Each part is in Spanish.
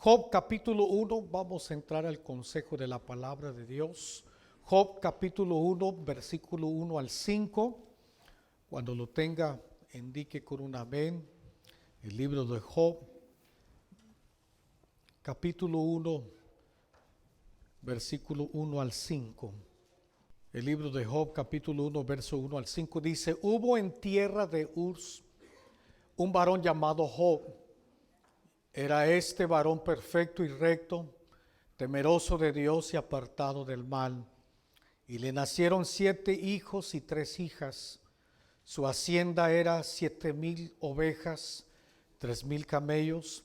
Job capítulo 1, vamos a entrar al consejo de la palabra de Dios. Job capítulo 1, versículo 1 al 5. Cuando lo tenga, indique con un amén. El libro de Job, capítulo 1, versículo 1 al 5. El libro de Job, capítulo 1, verso 1 al 5 dice: Hubo en tierra de Uz un varón llamado Job. Era este varón perfecto y recto, temeroso de Dios y apartado del mal. Y le nacieron 7 hijos y 3 hijas. Su hacienda era 7,000 ovejas, 3,000 camellos,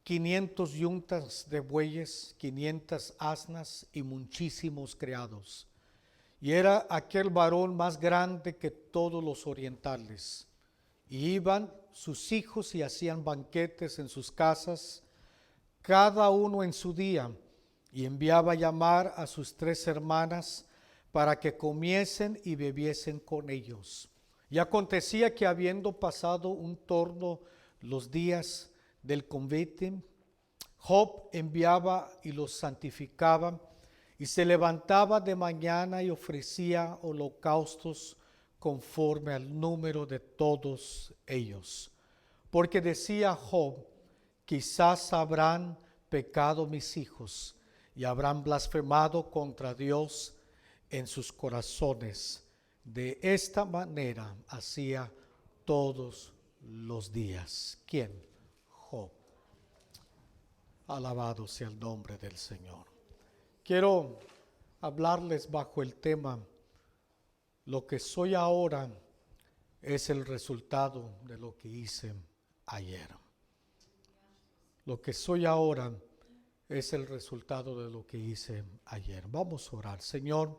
500 yuntas de bueyes, 500 asnas y muchísimos criados. Y era aquel varón más grande que todos los orientales. Y iban sus hijos y hacían banquetes en sus casas, cada uno en su día, y enviaba a llamar a sus 3 hermanas para que comiesen y bebiesen con ellos. Y acontecía que habiendo pasado un torno los días del convite, Job enviaba y los santificaba, y se levantaba de mañana y ofrecía holocaustos conforme al número de todos ellos. Porque decía Job: quizás habrán pecado mis hijos y habrán blasfemado contra Dios en sus corazones. De esta manera hacía todos los días. ¿Quién? Job. Alabado sea el nombre del Señor. Quiero hablarles bajo el tema: lo que soy ahora es el resultado de lo que hice ayer. Lo que soy ahora es el resultado de lo que hice ayer. Vamos a orar. Señor,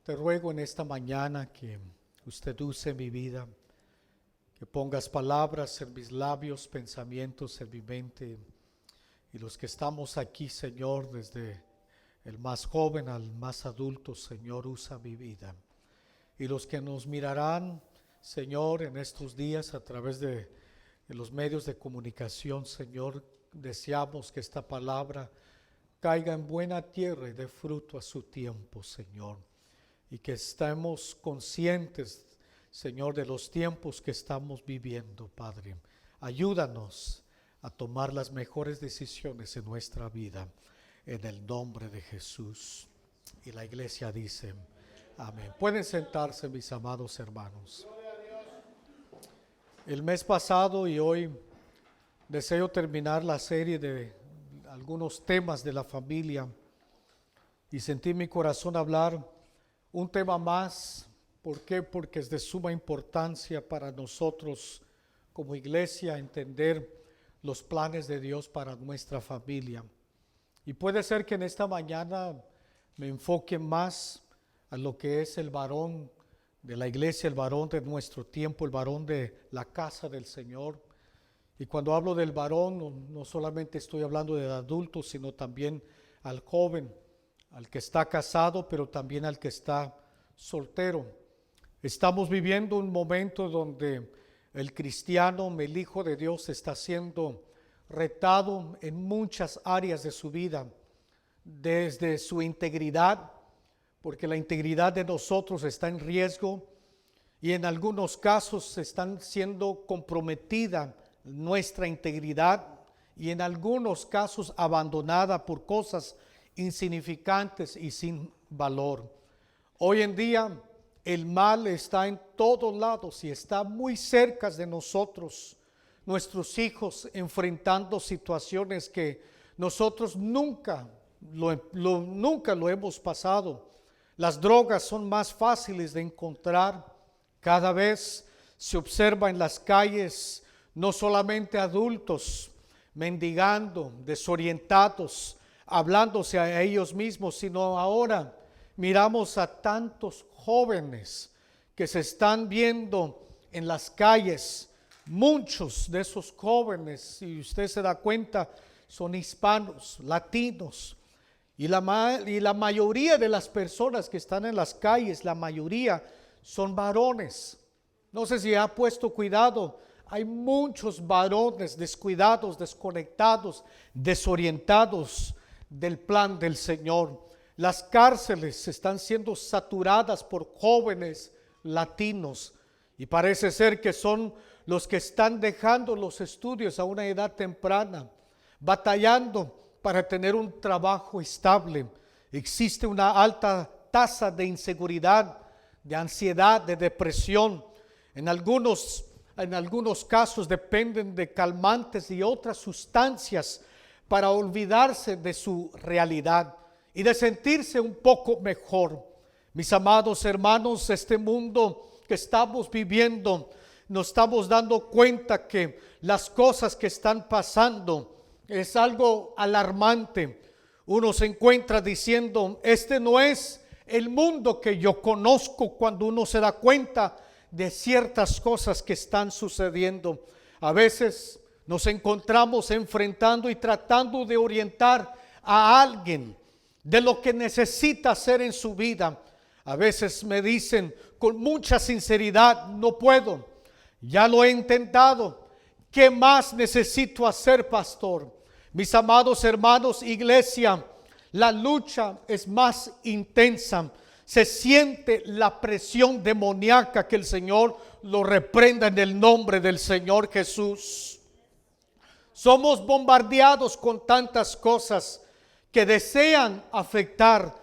te ruego en esta mañana que usted use mi vida, que pongas palabras en mis labios, pensamientos en mi mente. Y los que estamos aquí, Señor, desde el más joven al más adulto, Señor, usa mi vida. Y los que nos mirarán, Señor, en estos días a través de los medios de comunicación, Señor, deseamos que esta palabra caiga en buena tierra y dé fruto a su tiempo, Señor. Y que estemos conscientes, Señor, de los tiempos que estamos viviendo, Padre. Ayúdanos a tomar las mejores decisiones en nuestra vida, en el nombre de Jesús. Y la iglesia dice: amén. Pueden sentarse, mis amados hermanos. El mes pasado y hoy deseo terminar la serie de algunos temas de la familia y sentí en mi corazón hablar un tema más. ¿Por qué? Porque es de suma importancia para nosotros como iglesia entender los planes de Dios para nuestra familia. Y puede ser que en esta mañana me enfoque más a lo que es el varón de la iglesia, el varón de nuestro tiempo, el varón de la casa del Señor. Y cuando hablo del varón, no solamente estoy hablando del adulto, sino también al joven, al que está casado, pero también al que está soltero. Estamos viviendo un momento donde el cristiano, el hijo de Dios, está siendo retado en muchas áreas de su vida, desde su integridad, porque la integridad de nosotros está en riesgo y en algunos casos están siendo comprometida nuestra integridad y en algunos casos abandonada por cosas insignificantes y sin valor. Hoy en día el mal está en todos lados y está muy cerca de nosotros. Nuestros hijos enfrentando situaciones que nosotros nunca lo hemos pasado. Las drogas son más fáciles de encontrar. Cada vez se observa en las calles no solamente adultos mendigando, desorientados, hablándose a ellos mismos, sino ahora miramos a tantos jóvenes que se están viendo en las calles. Muchos de esos jóvenes, si usted se da cuenta, son hispanos, latinos. Y la mayoría de las personas que están en las calles, la mayoría son varones. No sé si ha puesto cuidado hay muchos varones descuidados, desconectados, desorientados del plan del Señor. Las cárceles están siendo saturadas por jóvenes latinos y parece ser que son los que están dejando los estudios a una edad temprana, batallando para tener un trabajo estable. Existe una alta tasa de inseguridad, de ansiedad, de depresión. En algunos casos dependen de calmantes y otras sustancias para olvidarse de su realidad y de sentirse un poco mejor. Mis amados hermanos, este mundo que estamos viviendo, nos estamos dando cuenta que las cosas que están pasando es algo alarmante. Uno se encuentra diciendo, este no es el mundo que yo conozco, cuando uno se da cuenta de ciertas cosas que están sucediendo. A veces nos encontramos enfrentando y tratando de orientar a alguien de lo que necesita hacer en su vida. A veces me dicen con mucha sinceridad, no puedo, ya lo he intentado, ¿qué más necesito hacer, pastor? Mis amados hermanos, iglesia, la lucha es más intensa. Se siente la presión demoníaca, que el Señor lo reprenda en el nombre del Señor Jesús. Somos bombardeados con tantas cosas que desean afectar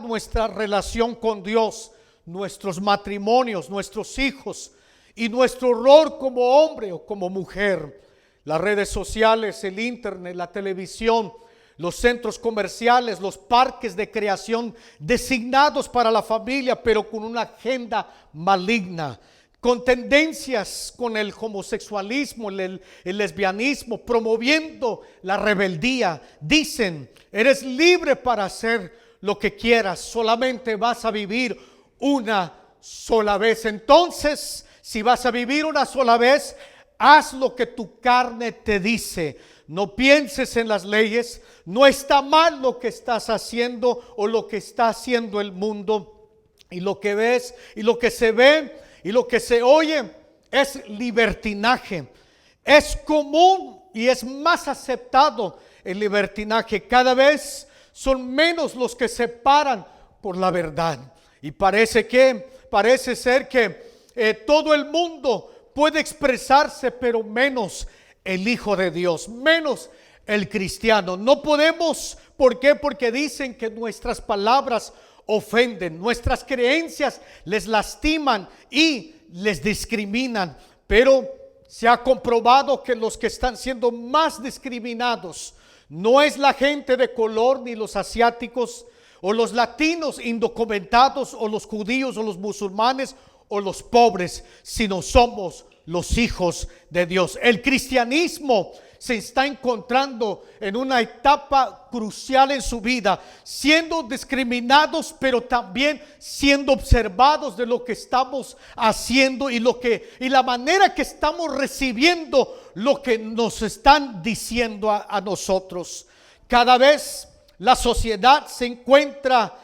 nuestra relación con Dios, nuestros matrimonios, nuestros hijos y nuestro rol como hombre o como mujer. Las redes sociales, el internet, la televisión, los centros comerciales, los parques de creación designados para la familia, pero con una agenda maligna, con tendencias con el homosexualismo, el lesbianismo, promoviendo la rebeldía. Dicen, eres libre para hacer lo que quieras, solamente vas a vivir una sola vez. Entonces, si vas a vivir una sola vez, haz lo que tu carne te dice. No pienses en las leyes. No está mal lo que estás haciendo o lo que está haciendo el mundo. Y lo que ves y lo que se ve y lo que se oye es libertinaje. Es común y es más aceptado el libertinaje. Cada vez son menos los que se paran por la verdad. Y parece ser que todo el mundo puede expresarse, pero menos el Hijo de Dios, menos el cristiano. No podemos, ¿por qué? Porque dicen que nuestras palabras ofenden, nuestras creencias les lastiman y les discriminan. Pero se ha comprobado que los que están siendo más discriminados no es la gente de color, ni los asiáticos o los latinos indocumentados o los judíos o los musulmanes o los pobres, sino somos los hijos de Dios. El cristianismo se está encontrando en una etapa crucial en su vida, siendo discriminados, pero también siendo observados de lo que estamos haciendo y la manera que estamos recibiendo lo que nos están diciendo a nosotros. Cada vez la sociedad se encuentra,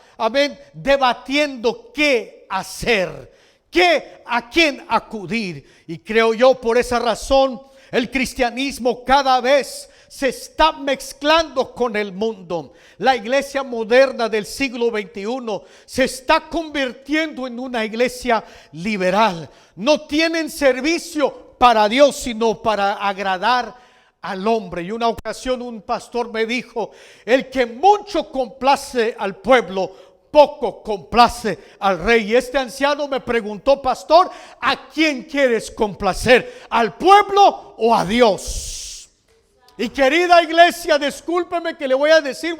debatiendo qué hacer, a quién acudir. Y creo yo, por esa razón, el cristianismo cada vez se está mezclando con el mundo. La iglesia moderna del siglo XXI se está convirtiendo en una iglesia liberal. No tienen servicio para Dios, sino para agradar al hombre. Y una ocasión un pastor me dijo, el que mucho complace al pueblo, poco complace al rey. Y este anciano me preguntó, pastor, ¿a quién quieres complacer? ¿Al pueblo o a Dios? Y querida iglesia, discúlpeme que le voy a decir,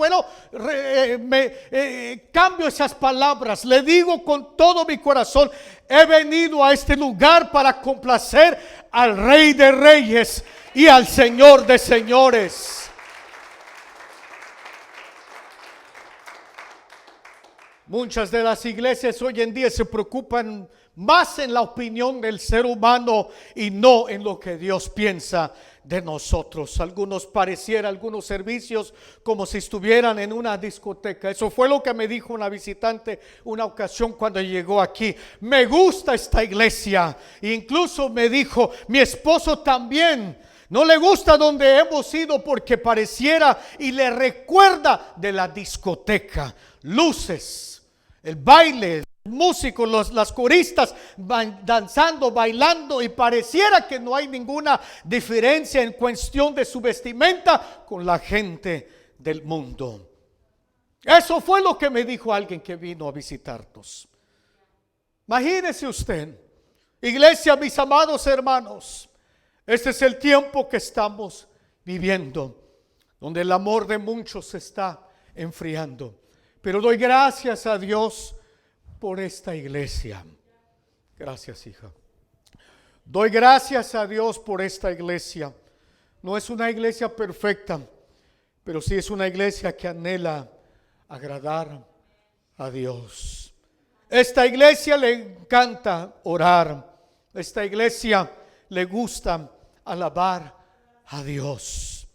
cambio esas palabras. Le digo con todo mi corazón, he venido a este lugar para complacer al Rey de Reyes y al Señor de Señores. Muchas de las iglesias hoy en día se preocupan más en la opinión del ser humano y no en lo que Dios piensa. de nosotros. Algunos algunos servicios como si estuvieran en una discoteca. Eso fue lo que me dijo una visitante una ocasión cuando llegó aquí. Me gusta esta iglesia. E incluso me dijo, mi esposo también no le gusta donde hemos ido porque pareciera y le recuerda de la discoteca. Luces, el baile, músicos, las coristas danzando, bailando, y pareciera que no hay ninguna diferencia en cuestión de su vestimenta con la gente del mundo. Eso fue lo que me dijo alguien que vino a visitarnos. Imagínese usted, iglesia, mis amados hermanos, este es el tiempo que estamos viviendo, donde el amor de muchos se está enfriando. Pero doy gracias a Dios por esta iglesia. Gracias, hija. Doy gracias a Dios por esta iglesia. No es una iglesia perfecta, pero sí es una iglesia que anhela agradar a Dios. Esta iglesia le encanta orar. Esta iglesia le gusta alabar a Dios.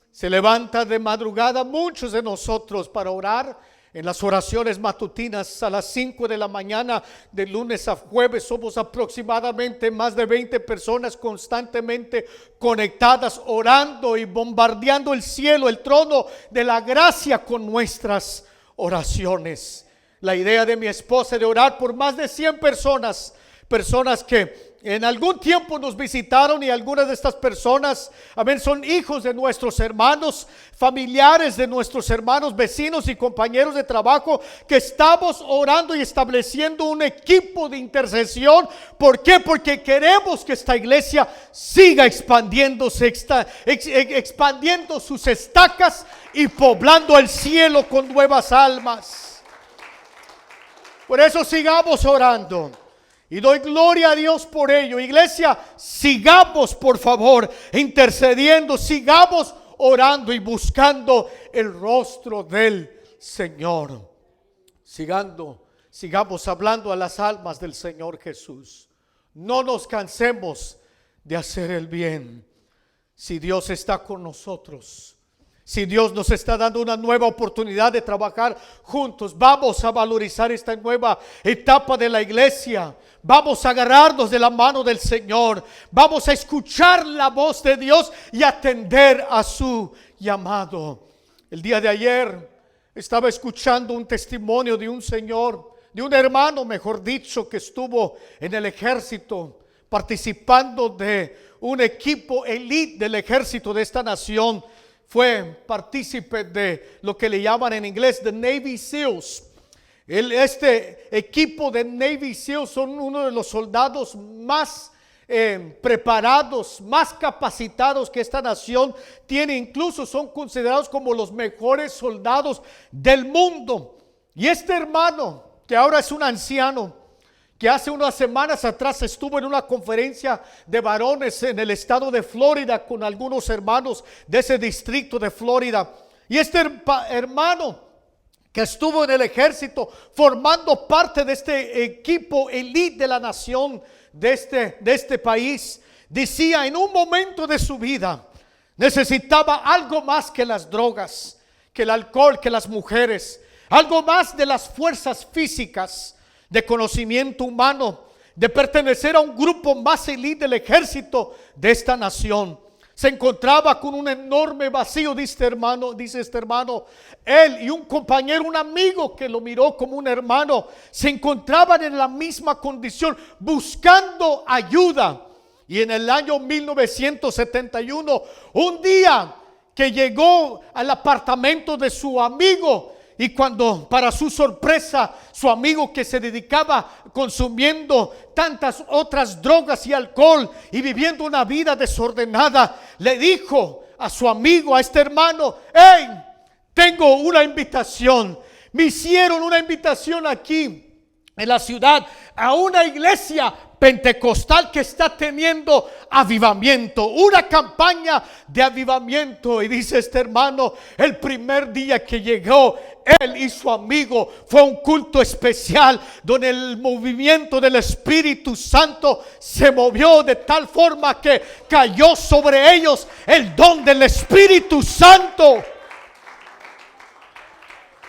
Se levanta de madrugada muchos de nosotros para orar. En las oraciones matutinas a las 5 de la mañana, de lunes a jueves, somos aproximadamente más de 20 personas constantemente conectadas, orando y bombardeando el cielo, el trono de la gracia con nuestras oraciones. La idea de mi esposa de orar por más de 100 personas que en algún tiempo nos visitaron, y algunas de estas personas, amén, son hijos de nuestros hermanos, familiares de nuestros hermanos, vecinos y compañeros de trabajo, que estamos orando y estableciendo un equipo de intercesión. ¿Por qué? Porque queremos que esta iglesia siga expandiéndose, expandiendo sus estacas y poblando el cielo con nuevas almas. Por eso sigamos orando. Y doy gloria a Dios por ello. Iglesia, sigamos por favor intercediendo, sigamos orando y buscando el rostro del Señor. Sigamos hablando a las almas del Señor Jesús. No nos cansemos de hacer el bien. Si Dios está con nosotros, si Dios nos está dando una nueva oportunidad de trabajar juntos, vamos a valorizar esta nueva etapa de la iglesia. Vamos a agarrarnos de la mano del Señor. Vamos a escuchar la voz de Dios y atender a su llamado. El día de ayer estaba escuchando un testimonio de un señor, de un hermano, mejor dicho, que estuvo en el ejército, participando de un equipo elite del ejército de esta nación. Fue partícipe de lo que le llaman en inglés the Navy SEALs. Este equipo de Navy SEALs son uno de los soldados más preparados, más capacitados que esta nación tiene. Incluso son considerados como los mejores soldados del mundo. Y este hermano, que ahora es un anciano, que hace unas semanas atrás estuvo en una conferencia de varones en el estado de Florida con algunos hermanos de ese distrito de Florida. Y este hermano que estuvo en el ejército formando parte de este equipo elite de la nación de este país, decía en un momento de su vida necesitaba algo más que las drogas, que el alcohol, que las mujeres, algo más de las fuerzas físicas, de conocimiento humano, de pertenecer a un grupo más elite del ejército de esta nación. Se encontraba con un enorme vacío, dice este hermano. Él y un compañero, un amigo que lo miró como un hermano, se encontraban en la misma condición, buscando ayuda. Y en el año 1971, un día que llegó al apartamento de su amigo, y cuando, para su sorpresa, su amigo, que se dedicaba consumiendo tantas otras drogas y alcohol y viviendo una vida desordenada, le dijo a su amigo, a este hermano: hey, tengo una invitación. Me hicieron una invitación aquí en la ciudad a una iglesia pentecostal que está teniendo avivamiento, una campaña de avivamiento. Y dice este hermano, el primer día que llegó, él y su amigo, fue un culto especial donde el movimiento del Espíritu Santo se movió de tal forma que cayó sobre ellos el don del Espíritu Santo.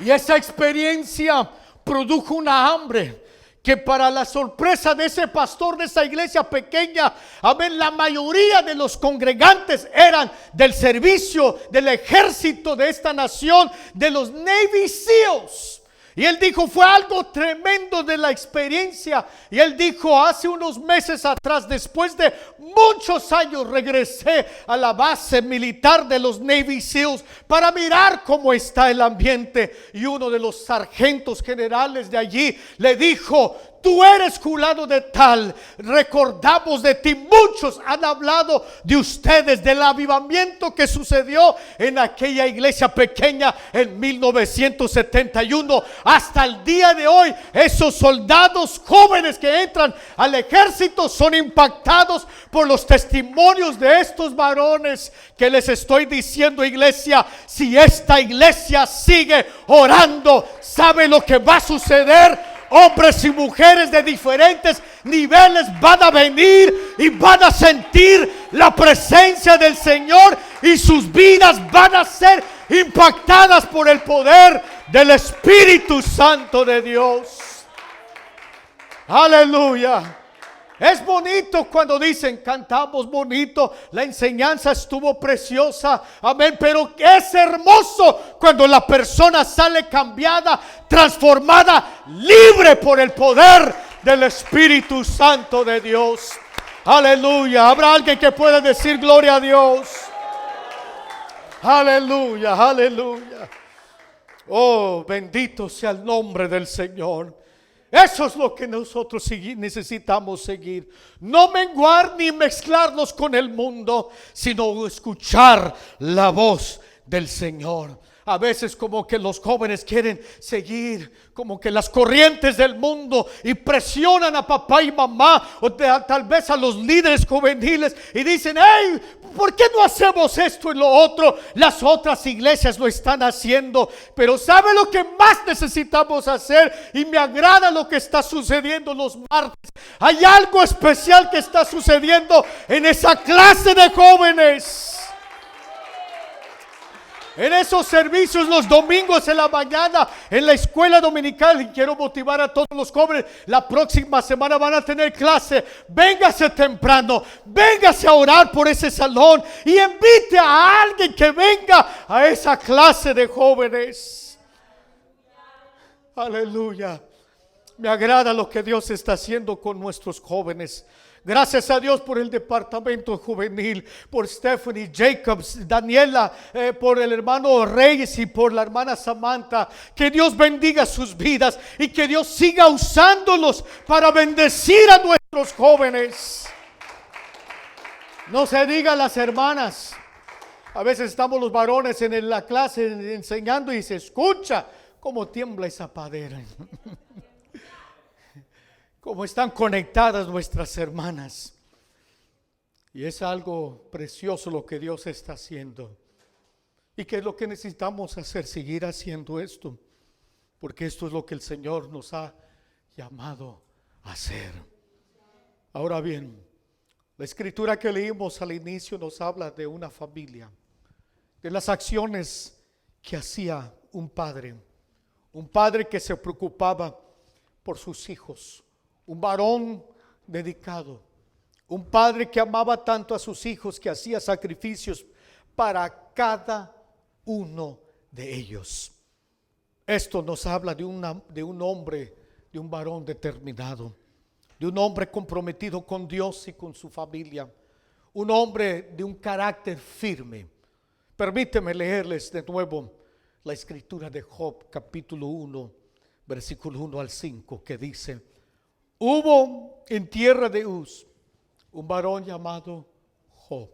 Y esa experiencia produjo una hambre que, para la sorpresa de ese pastor de esa iglesia pequeña, amén, la mayoría de los congregantes eran del servicio del ejército de esta nación, de los Navy SEALs. Y él dijo, fue algo tremendo de la experiencia. Y él dijo, hace unos meses atrás, después de muchos años, regresé a la base militar de los Navy SEALs para mirar cómo está el ambiente. Y uno de los sargentos generales de allí le dijo, tú eres fulano de tal, recordamos de ti, muchos han hablado de ustedes, del avivamiento que sucedió en aquella iglesia pequeña en 1971. Hasta el día de hoy, esos soldados jóvenes que entran al ejército son impactados por los testimonios de estos varones que les estoy diciendo, iglesia. Si esta iglesia sigue orando, ¿sabe lo que va a suceder? Hombres y mujeres de diferentes niveles van a venir y van a sentir la presencia del Señor, y sus vidas van a ser impactadas por el poder del Espíritu Santo de Dios. Aleluya. Es bonito cuando dicen, cantamos bonito, la enseñanza estuvo preciosa, amén, pero es hermoso cuando la persona sale cambiada, transformada, libre por el poder del Espíritu Santo de Dios. Aleluya. ¿Habrá alguien que pueda decir gloria a Dios? Aleluya, aleluya. Oh, bendito sea el nombre del Señor. Eso es lo que nosotros necesitamos seguir. No menguar ni mezclarnos con el mundo, sino escuchar la voz del Señor. A veces como que los jóvenes quieren seguir como que las corrientes del mundo y presionan a papá y mamá, o tal vez a los líderes juveniles, y dicen, hey, ¿por qué no hacemos esto y lo otro? Las otras iglesias lo están haciendo. Pero ¿sabe lo que más necesitamos hacer? Y me agrada lo que está sucediendo los martes. Hay algo especial que está sucediendo en esa clase de jóvenes. En esos servicios los domingos en la mañana, en la escuela dominical, y quiero motivar a todos los jóvenes, la próxima semana van a tener clase. Véngase temprano, véngase a orar por ese salón y invite a alguien que venga a esa clase de jóvenes. Aleluya. Me agrada lo que Dios está haciendo con nuestros jóvenes. Gracias a Dios por el departamento juvenil, por Stephanie, Jacobs, Daniela, por el hermano Reyes y por la hermana Samantha. Que Dios bendiga sus vidas y que Dios siga usándolos para bendecir a nuestros jóvenes. No se diga las hermanas. A veces estamos los varones en la clase enseñando y se escucha cómo tiembla esa padera. Cómo están conectadas nuestras hermanas. Y es algo precioso lo que Dios está haciendo. Y que es lo que necesitamos hacer, seguir haciendo esto. Porque esto es lo que el Señor nos ha llamado a hacer. Ahora bien, la escritura que leímos al inicio nos habla de una familia. De las acciones que hacía un padre. Un padre que se preocupaba por sus hijos. Un varón dedicado, un padre que amaba tanto a sus hijos que hacía sacrificios para cada uno de ellos. Esto nos habla de un hombre, de un varón determinado, de un hombre comprometido con Dios y con su familia, un hombre de un carácter firme. Permíteme leerles de nuevo la escritura de Job, capítulo 1, versículo 1 al 5, que dice: hubo en tierra de Uz un varón llamado Job,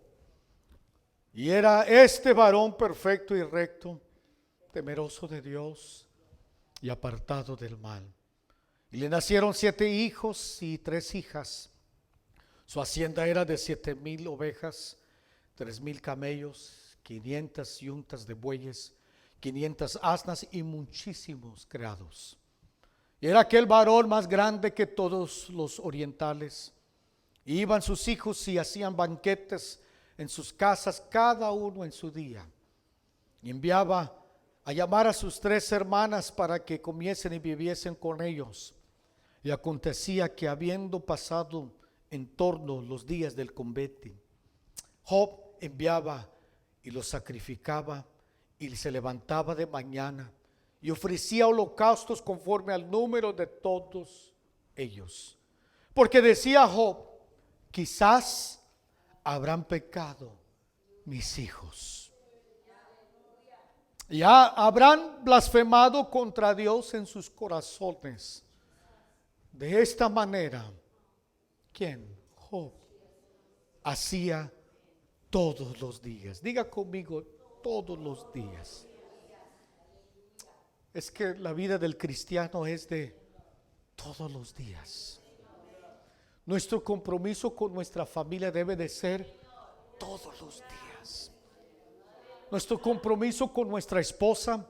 y era este varón perfecto y recto, temeroso de Dios y apartado del mal. Y le nacieron 7 hijos y 3 hijas. Su hacienda era de 7,000 ovejas, 3,000 camellos, 500 yuntas de bueyes, 500 asnas y muchísimos criados. Y era aquel varón más grande que todos los orientales. Y iban sus hijos y hacían banquetes en sus casas, cada uno en su día. Y enviaba a llamar a sus 3 hermanas para que comiesen y viviesen con ellos. Y acontecía que habiendo pasado en torno los días del combate, Job enviaba y los sacrificaba y se levantaba de mañana y ofrecía holocaustos conforme al número de todos ellos. Porque decía Job: quizás habrán pecado mis hijos, ya habrán blasfemado contra Dios en sus corazones. De esta manera, ¿quién? Job hacía todos los días. Diga conmigo, todos los días. Es que la vida del cristiano es de todos los días. Nuestro compromiso con nuestra familia debe de ser todos los días. Nuestro compromiso con nuestra esposa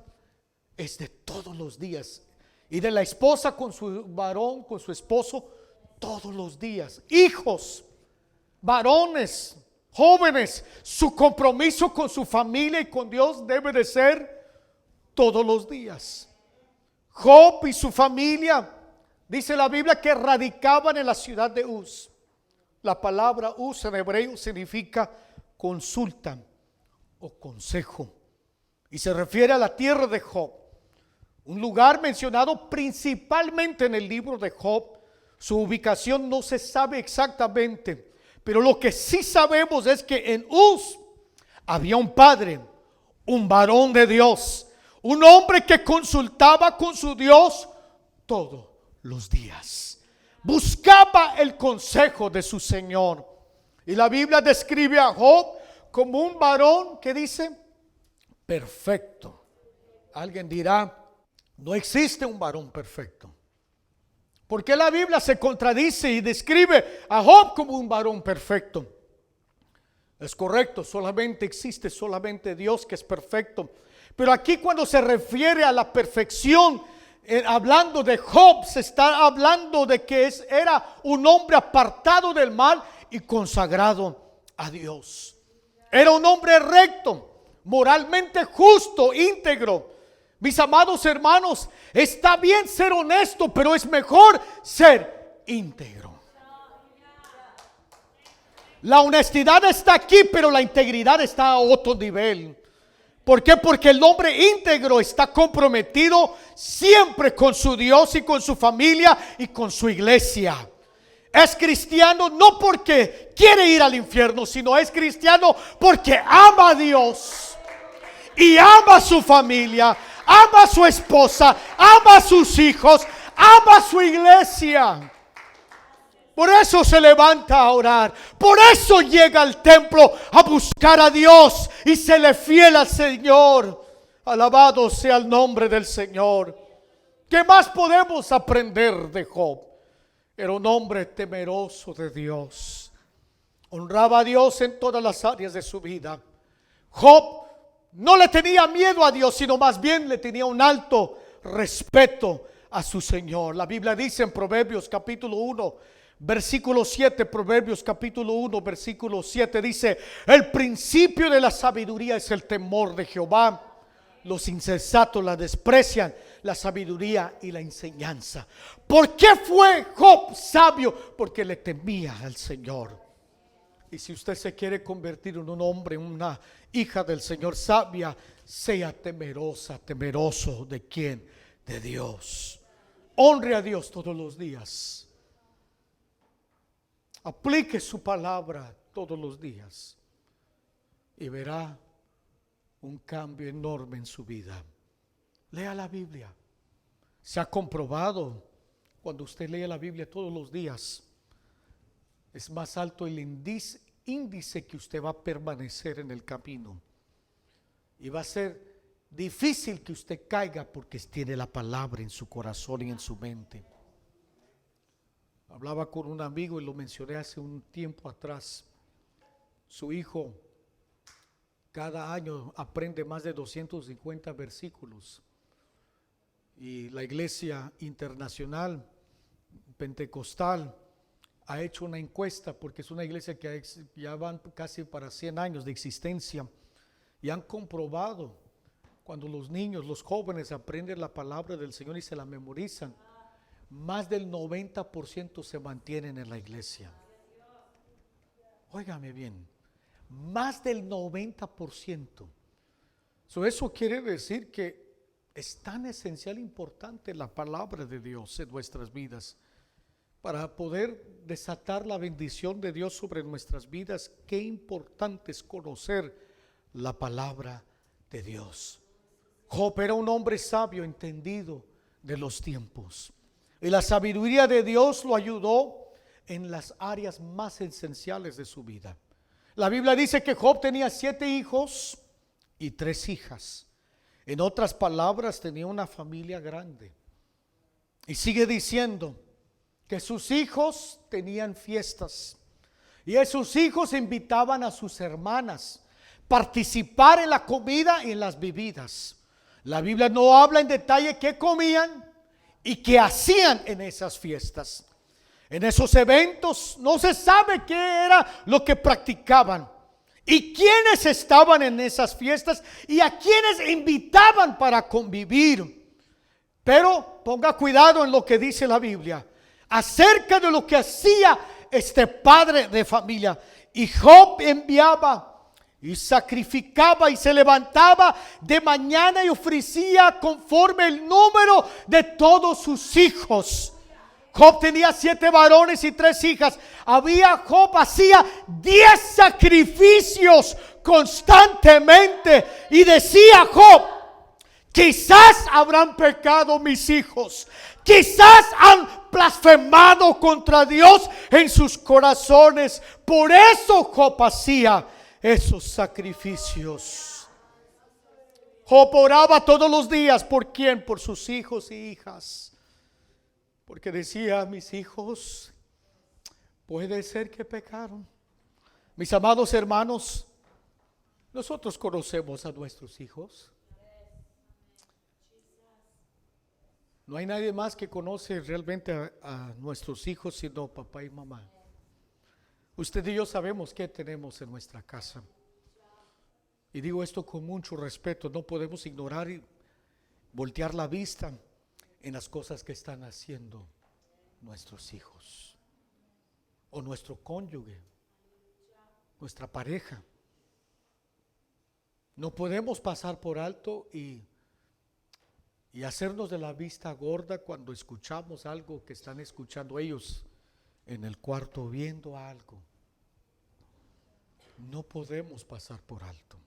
es de todos los días. Y de la esposa con su varón, con su esposo, todos los días. Hijos, varones, jóvenes, su compromiso con su familia y con Dios debe de ser todos los días. Job y su familia, dice la Biblia, que radicaban en la ciudad de Uz. La palabra Uz en hebreo significa consulta o consejo, y se refiere a la tierra de Job, un lugar mencionado principalmente en el libro de Job. Su ubicación no se sabe exactamente, pero lo que sí sabemos es que en Uz había un padre, un varón de Dios, un hombre que consultaba con su Dios todos los días. Buscaba el consejo de su Señor. Y la Biblia describe a Job como un varón que dice perfecto. Alguien dirá, no existe un varón perfecto. ¿Por qué la Biblia se contradice y describe a Job como un varón perfecto? Es correcto, solamente Dios que es perfecto. Pero aquí cuando se refiere a la perfección, hablando de Job, se está hablando de que era un hombre apartado del mal y consagrado a Dios. Era un hombre recto, moralmente justo, íntegro. Mis amados hermanos, está bien ser honesto, pero es mejor ser íntegro. La honestidad está aquí, pero la integridad está a otro nivel. ¿Por qué? Porque el hombre íntegro está comprometido siempre con su Dios y con su familia y con su iglesia. Es cristiano no porque quiere ir al infierno, sino es cristiano porque ama a Dios y ama a su familia, ama a su esposa, ama a sus hijos, ama a su iglesia. Por eso se levanta a orar. Por eso llega al templo a buscar a Dios y se le fiel al Señor. Alabado sea el nombre del Señor. ¿Qué más podemos aprender de Job? Era un hombre temeroso de Dios. Honraba a Dios en todas las áreas de su vida. Job no le tenía miedo a Dios, sino más bien le tenía un alto respeto a su Señor. La Biblia dice en Proverbios capítulo 1, versículo 7, Proverbios capítulo 1, versículo 7 dice: el principio de la sabiduría es el temor de Jehová. Los insensatos la desprecian, la sabiduría y la enseñanza. ¿Por qué fue Job sabio? Porque le temía al Señor. Y si usted se quiere convertir en un hombre, una hija del Señor sabia, sea temeroso ¿de quién? De Dios. Honre a Dios todos los días. Aplique su palabra todos los días y verá un cambio enorme en su vida. Lea la Biblia. Se ha comprobado, cuando usted lee la Biblia todos los días, es más alto el índice que usted va a permanecer en el camino. Y va a ser difícil que usted caiga porque tiene la palabra en su corazón y en su mente. Hablaba con un amigo y lo mencioné hace un tiempo atrás. Su hijo cada año aprende más de 250 versículos. Y la Iglesia Internacional Pentecostal ha hecho una encuesta, porque es una iglesia que ya van casi para 100 años de existencia, y han comprobado cuando los niños, los jóvenes aprenden la palabra del Señor y se la memorizan, más del 90% se mantienen en la iglesia. Óigame bien, más del 90%. Eso quiere decir que es tan esencial, importante la palabra de Dios en nuestras vidas. Para poder desatar la bendición de Dios sobre nuestras vidas, qué importante es conocer la palabra de Dios. Job era un hombre sabio, entendido de los tiempos. Y la sabiduría de Dios lo ayudó en las áreas más esenciales de su vida. La Biblia dice que Job tenía 7 hijos y 3 hijas. En otras palabras, tenía una familia grande. Y sigue diciendo que sus hijos tenían fiestas. Y esos hijos invitaban a sus hermanas a participar en la comida y en las bebidas. La Biblia no habla en detalle qué comían y qué hacían en esas fiestas. En esos eventos no se sabe qué era lo que practicaban y quiénes estaban en esas fiestas y a quiénes invitaban para convivir. Pero ponga cuidado en lo que dice la Biblia acerca de lo que hacía este padre de familia. Y Job enviaba y sacrificaba y se levantaba de mañana y ofrecía conforme el número de todos sus hijos. Job tenía 7 varones y 3 hijas. Job hacía 10 sacrificios constantemente. Y decía Job: quizás habrán pecado mis hijos. Quizás han blasfemado contra Dios en sus corazones. Por eso Job hacía esos sacrificios. Job oraba todos los días. ¿Por quién? Por sus hijos y hijas. Porque decía: mis hijos, puede ser que pecaron. Mis amados hermanos, nosotros conocemos a nuestros hijos. No hay nadie más que conoce realmente a nuestros hijos sino papá y mamá. Usted y yo sabemos qué tenemos en nuestra casa. Y digo esto con mucho respeto. No podemos ignorar y voltear la vista en las cosas que están haciendo nuestros hijos o nuestro cónyuge, nuestra pareja. No podemos pasar por alto y hacernos de la vista gorda cuando escuchamos algo que están escuchando ellos en el cuarto viendo algo. No podemos pasar por alto.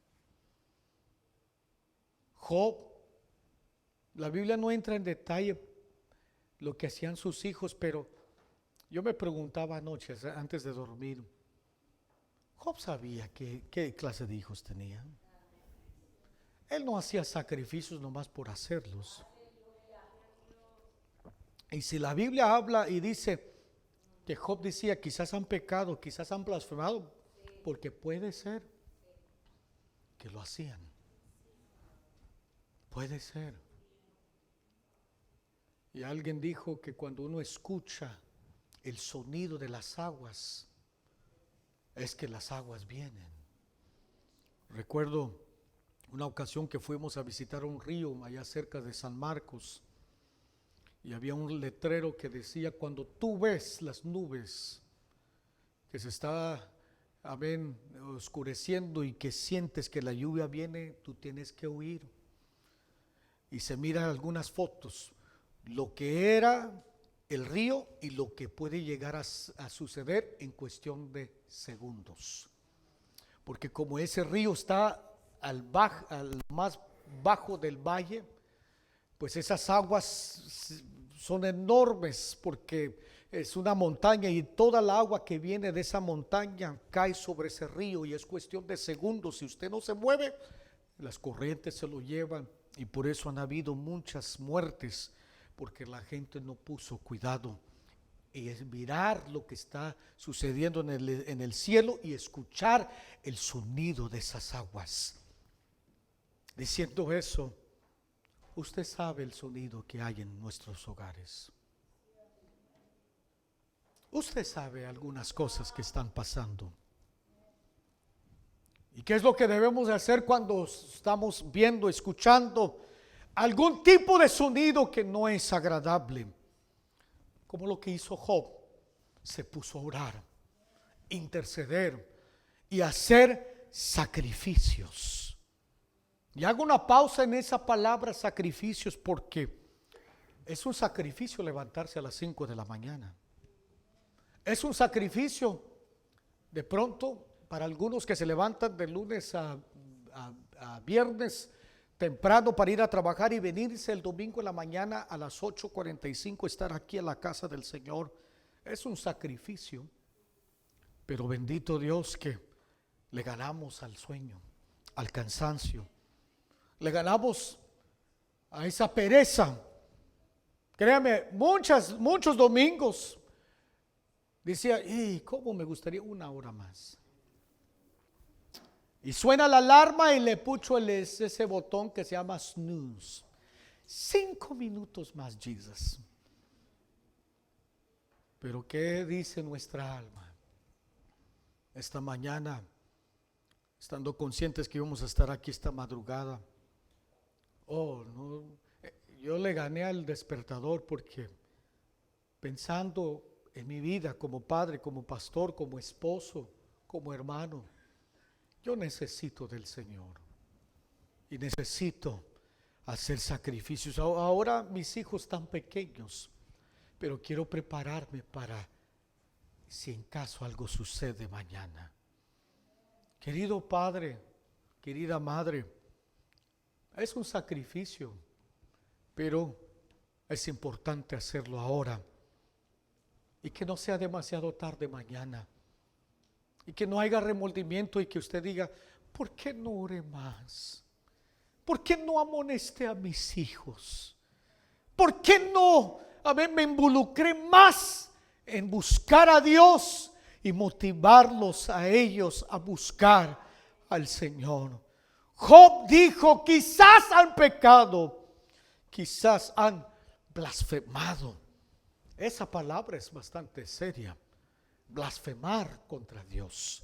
Job, la Biblia no entra en detalle lo que hacían sus hijos, pero yo me preguntaba anoche antes de dormir, Job sabía qué clase de hijos tenía. Él no hacía sacrificios nomás por hacerlos. Y si la Biblia habla y dice que Job decía: quizás han pecado, quizás han blasfemado, porque puede ser que lo hacían. Puede ser. Y alguien dijo que cuando uno escucha el sonido de las aguas, es que las aguas vienen. Recuerdo una ocasión que fuimos a visitar un río allá cerca de San Marcos, y había un letrero que decía: cuando tú ves las nubes que se está oscureciendo y que sientes que la lluvia viene, tú tienes que huir. Y se miran algunas fotos, lo que era el río y lo que puede llegar a suceder en cuestión de segundos. Porque como ese río está al más bajo del valle, pues esas aguas son enormes porque es una montaña y toda la agua que viene de esa montaña cae sobre ese río y es cuestión de segundos. Si usted no se mueve, las corrientes se lo llevan, y por eso han habido muchas muertes, porque la gente no puso cuidado y es mirar lo que está sucediendo en el cielo y escuchar el sonido de esas aguas. Diciendo eso, usted sabe el sonido que hay en nuestros hogares. Usted sabe algunas cosas que están pasando. ¿Y qué es lo que debemos de hacer cuando estamos viendo, escuchando algún tipo de sonido que no es agradable? Como lo que hizo Job, se puso a orar, interceder y hacer sacrificios. Y hago una pausa en esa palabra sacrificios, porque es un sacrificio levantarse a las 5 de la mañana. Es un sacrificio de pronto para algunos que se levantan de lunes a viernes temprano para ir a trabajar y venirse el domingo en la mañana a las 8:45 estar aquí en la casa del Señor. Es un sacrificio, pero bendito Dios que le ganamos al sueño, al cansancio, le ganamos a esa pereza. Créame, muchos domingos decía, ¿cómo me gustaría una hora más? Y suena la alarma y le pucho ese botón que se llama snooze. 5 minutos más, Jesus. Pero ¿qué dice nuestra alma? Esta mañana, estando conscientes que íbamos a estar aquí esta madrugada, no, yo le gané al despertador, porque pensando en mi vida como padre, como pastor, como esposo, como hermano, yo necesito del Señor y necesito hacer sacrificios. Ahora mis hijos están pequeños, pero quiero prepararme para si en caso algo sucede mañana. Querido padre, querida madre, es un sacrificio, pero es importante hacerlo ahora y que no sea demasiado tarde mañana. Y que no haya remordimiento y que usted diga, ¿por qué no oré más? ¿Por qué no amonesté a mis hijos? ¿Por qué no me involucré más en buscar a Dios y motivarlos a ellos a buscar al Señor? Job dijo, quizás han pecado, quizás han blasfemado. Esa palabra es bastante seria. Blasfemar contra Dios.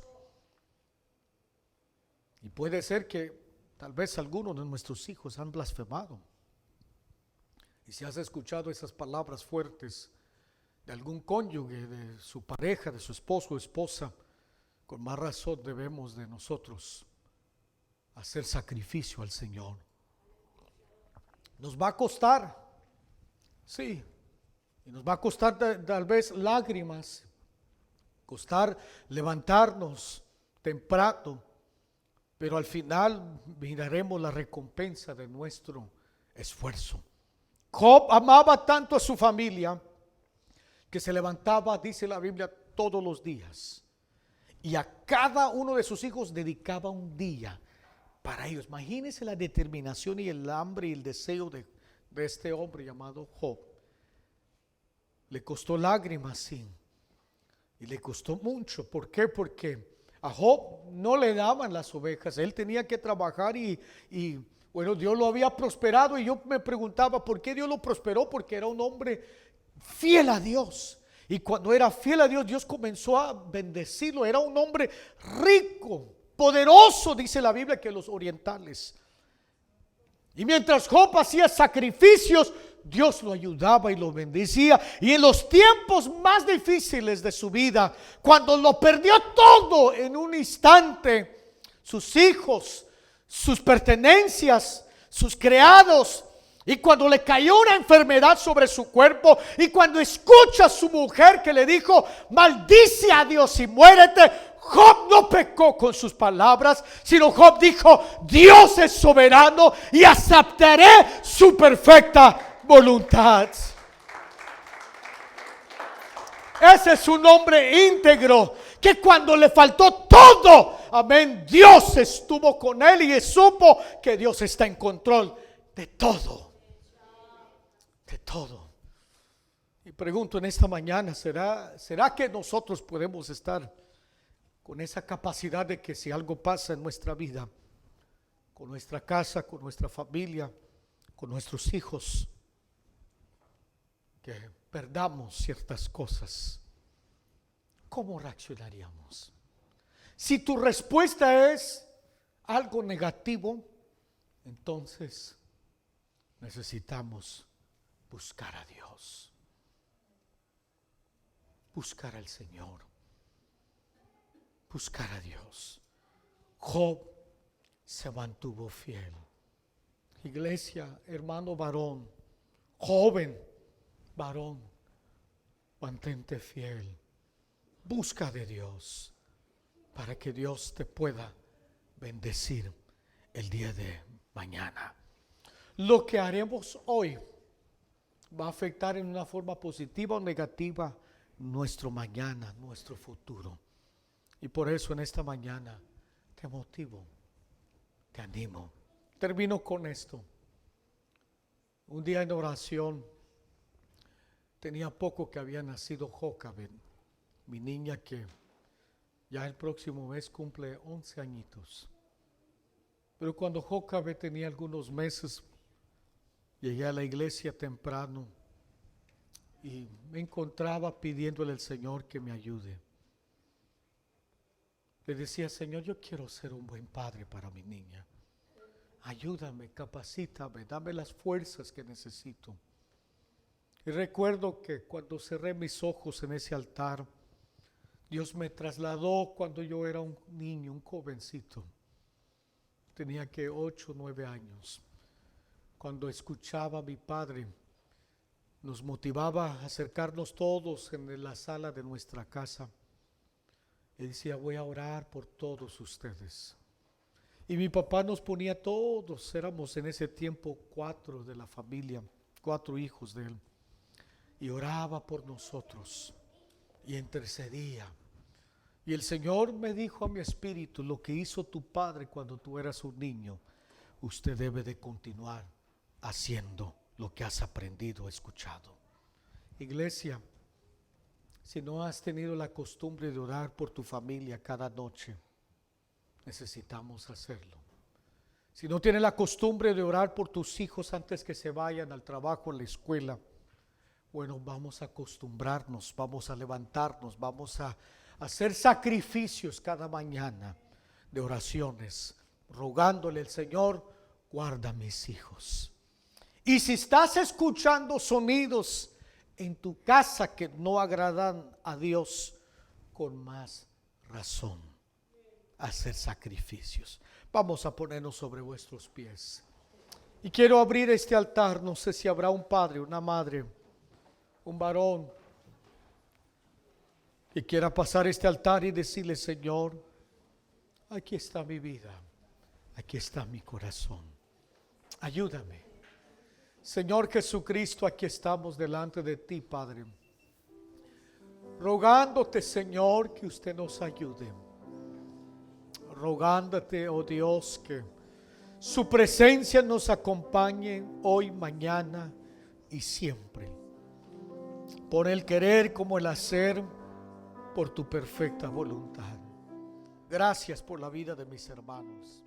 Y puede ser que tal vez algunos de nuestros hijos han blasfemado. Y si has escuchado esas palabras fuertes de algún cónyuge, de su pareja, de su esposo o esposa, con más razón debemos de nosotros hacer sacrificio al Señor. Nos va a costar, sí, y nos va a costar tal vez lágrimas, costar levantarnos temprano, pero al final miraremos la recompensa de nuestro esfuerzo. Job amaba tanto a su familia que se levantaba, dice la Biblia, todos los días, y a cada uno de sus hijos dedicaba un día para ellos. Imagínense la determinación y el hambre y el deseo de este hombre llamado Job. Le costó lágrimas, sí. Y le costó mucho. ¿Por qué? Porque a Job no le daban las ovejas. Él tenía que trabajar y bueno, Dios lo había prosperado. Y yo me preguntaba, ¿por qué Dios lo prosperó? Porque era un hombre fiel a Dios. Y cuando era fiel a Dios, Dios comenzó a bendecirlo. Era un hombre rico, poderoso, dice la Biblia, que los orientales. Y mientras Job hacía sacrificios, Dios lo ayudaba y lo bendecía. Y en los tiempos más difíciles de su vida, cuando lo perdió todo en un instante, sus hijos, sus pertenencias, sus criados, y cuando le cayó una enfermedad sobre su cuerpo, y cuando escucha a su mujer que le dijo, maldice a Dios y muérete, Job no pecó con sus palabras, sino Job dijo, Dios es soberano y aceptaré su perfecta voluntad. Ese es un hombre íntegro, que cuando le faltó todo, amén, Dios estuvo con él y supo que Dios está en control de todo. De todo. Y pregunto en esta mañana, ¿será que nosotros podemos estar con esa capacidad de que si algo pasa en nuestra vida, con nuestra casa, con nuestra familia, con nuestros hijos, que perdamos ciertas cosas? ¿Cómo reaccionaríamos? Si tu respuesta es algo negativo, entonces necesitamos buscar a Dios, buscar al Señor, buscar a Dios. Job se mantuvo fiel. Iglesia, hermano varón, joven varón, mantente fiel. Busca de Dios para que Dios te pueda bendecir el día de mañana. Lo que haremos hoy va a afectar en una forma positiva o negativa nuestro mañana, nuestro futuro. Y por eso en esta mañana te motivo, te animo. Termino con esto. Un día en oración, tenía poco que había nacido Jocabet, mi niña que ya el próximo mes cumple 11 añitos. Pero cuando Jocabet tenía algunos meses, llegué a la iglesia temprano y me encontraba pidiéndole al Señor que me ayude. Le decía: Señor, yo quiero ser un buen padre para mi niña. Ayúdame, capacítame, dame las fuerzas que necesito. Y recuerdo que cuando cerré mis ojos en ese altar, Dios me trasladó cuando yo era un niño, un jovencito. Tenía que 8 o 9 años. Cuando escuchaba a mi padre, nos motivaba a acercarnos todos en la sala de nuestra casa. Y decía: voy a orar por todos ustedes. Y mi papá nos ponía todos, éramos en ese tiempo 4 de la familia, 4 hijos de él. Y oraba por nosotros y intercedía. Y el Señor me dijo a mi espíritu: lo que hizo tu padre cuando tú eras un niño, usted debe de continuar haciendo lo que has aprendido, escuchado. Iglesia, si no has tenido la costumbre de orar por tu familia cada noche, necesitamos hacerlo. Si no tienes la costumbre de orar por tus hijos antes que se vayan al trabajo, a la escuela, bueno, vamos a acostumbrarnos, vamos a levantarnos, vamos a hacer sacrificios cada mañana de oraciones, rogándole al Señor: guarda a mis hijos. Y si estás escuchando sonidos en tu casa que no agradan a Dios, con más razón, hacer sacrificios. Vamos a ponernos sobre vuestros pies. Y quiero abrir este altar. No sé si habrá un padre, una madre, un varón que quiera pasar este altar y decirle: Señor, aquí está mi vida, aquí está mi corazón, ayúdame. Señor Jesucristo, aquí estamos delante de ti, Padre, rogándote, Señor, que usted nos ayude, rogándote, oh Dios, que su presencia nos acompañe hoy, mañana y siempre, por el querer como el hacer, por tu perfecta voluntad. Gracias por la vida de mis hermanos.